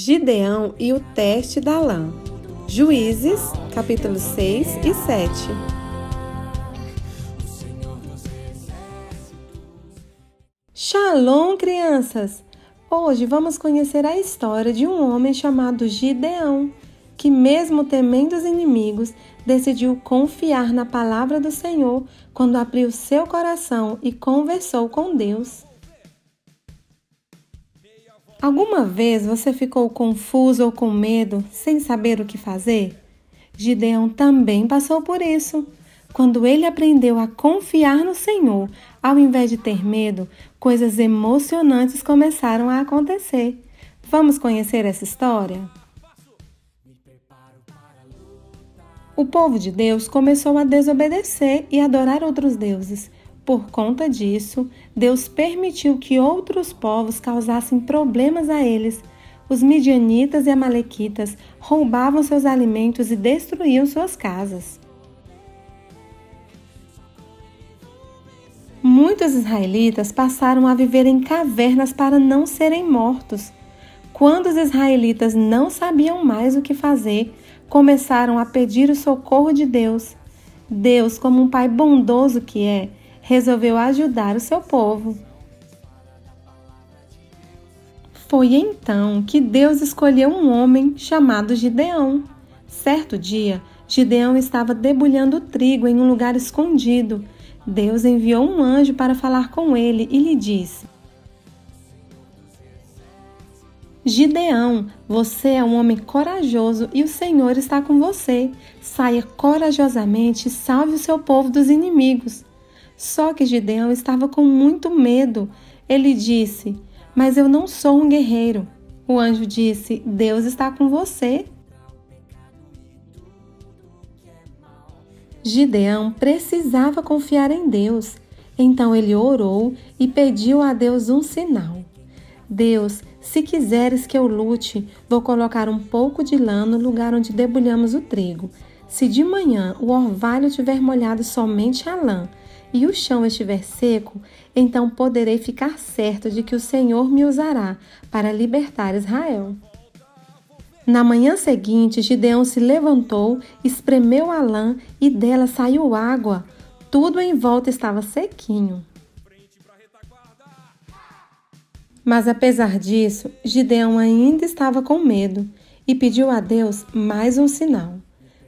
Gideão e o teste da lã. Juízes, capítulos 6 e 7. Shalom, crianças! Hoje vamos conhecer a história de um homem chamado Gideão, que mesmo temendo os inimigos, decidiu confiar na palavra do Senhor quando abriu seu coração e conversou com Deus. Alguma vez você ficou confuso ou com medo, sem saber o que fazer? Gideão também passou por isso. Quando ele aprendeu a confiar no Senhor, ao invés de ter medo, coisas emocionantes começaram a acontecer. Vamos conhecer essa história? O povo de Deus começou a desobedecer e adorar outros deuses. Por conta disso, Deus permitiu que outros povos causassem problemas a eles. Os midianitas e amalequitas roubavam seus alimentos e destruíam suas casas. Muitos israelitas passaram a viver em cavernas para não serem mortos. Quando os israelitas não sabiam mais o que fazer, começaram a pedir o socorro de Deus. Deus, como um pai bondoso que é, resolveu ajudar o seu povo. Foi então que Deus escolheu um homem chamado Gideão. Certo dia, Gideão estava debulhando trigo em um lugar escondido. Deus enviou um anjo para falar com ele e lhe disse: Gideão, você é um homem corajoso e o Senhor está com você. Saia corajosamente e salve o seu povo dos inimigos. Só que Gideão estava com muito medo. Ele disse: Mas eu não sou um guerreiro. O anjo disse: Deus está com você. Gideão precisava confiar em Deus. Então ele orou e pediu a Deus um sinal. Deus, se quiseres que eu lute, vou colocar um pouco de lã no lugar onde debulhamos o trigo. Se de manhã o orvalho tiver molhado somente a lã e o chão estiver seco, então poderei ficar certo de que o Senhor me usará para libertar Israel. Na manhã seguinte, Gideão se levantou, espremeu a lã e dela saiu água. Tudo em volta estava sequinho. Mas apesar disso, Gideão ainda estava com medo e pediu a Deus mais um sinal.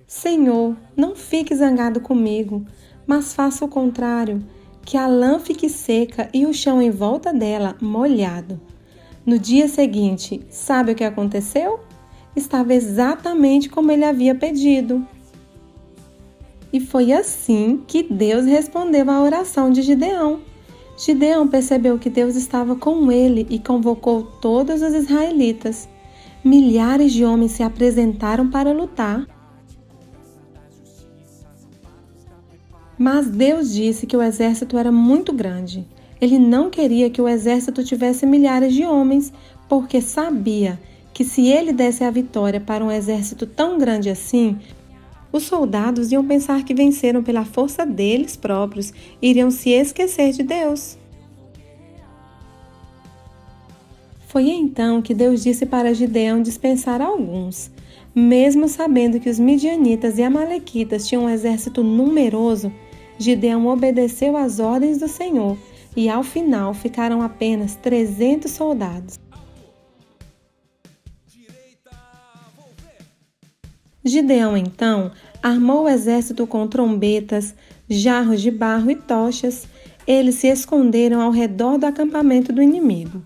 Senhor, não fique zangado comigo, mas faça o contrário, que a lã fique seca e o chão em volta dela molhado. No dia seguinte, sabe o que aconteceu? Estava exatamente como ele havia pedido. E foi assim que Deus respondeu à oração de Gideão. Gideão percebeu que Deus estava com ele e convocou todos os israelitas. Milhares de homens se apresentaram para lutar. Mas Deus disse que o exército era muito grande. Ele não queria que o exército tivesse milhares de homens, porque sabia que se ele desse a vitória para um exército tão grande assim, os soldados iam pensar que venceram pela força deles próprios e iriam se esquecer de Deus. Foi então que Deus disse para Gideão dispensar alguns. Mesmo sabendo que os midianitas e amalequitas tinham um exército numeroso, Gideão obedeceu às ordens do Senhor e ao final ficaram apenas 300 soldados. Gideão então armou o exército com trombetas, jarros de barro e tochas. Eles se esconderam ao redor do acampamento do inimigo.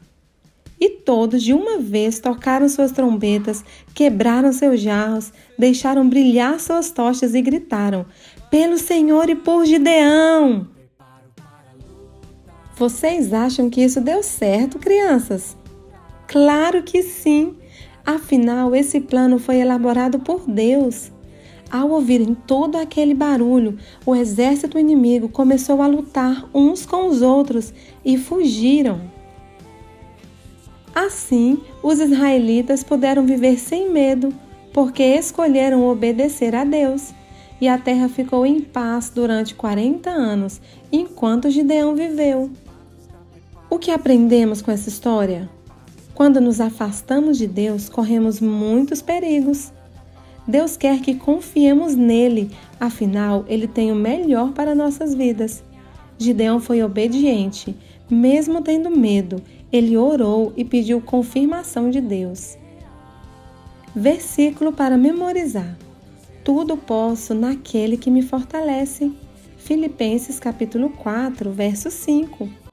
E todos de uma vez tocaram suas trombetas, quebraram seus jarros, deixaram brilhar suas tochas e gritaram: Pelo Senhor e por Gideão! Vocês acham que isso deu certo, crianças? Claro que sim! Afinal, esse plano foi elaborado por Deus. Ao ouvirem todo aquele barulho, o exército inimigo começou a lutar uns com os outros e fugiram. Assim, os israelitas puderam viver sem medo, porque escolheram obedecer a Deus. E a terra ficou em paz durante 40 anos, enquanto Gideão viveu. O que aprendemos com essa história? Quando nos afastamos de Deus, corremos muitos perigos. Deus quer que confiemos nele, afinal, ele tem o melhor para nossas vidas. Gideão foi obediente, mesmo tendo medo, ele orou e pediu confirmação de Deus. Versículo para memorizar. Tudo posso naquele que me fortalece. Filipenses capítulo 4, verso 5.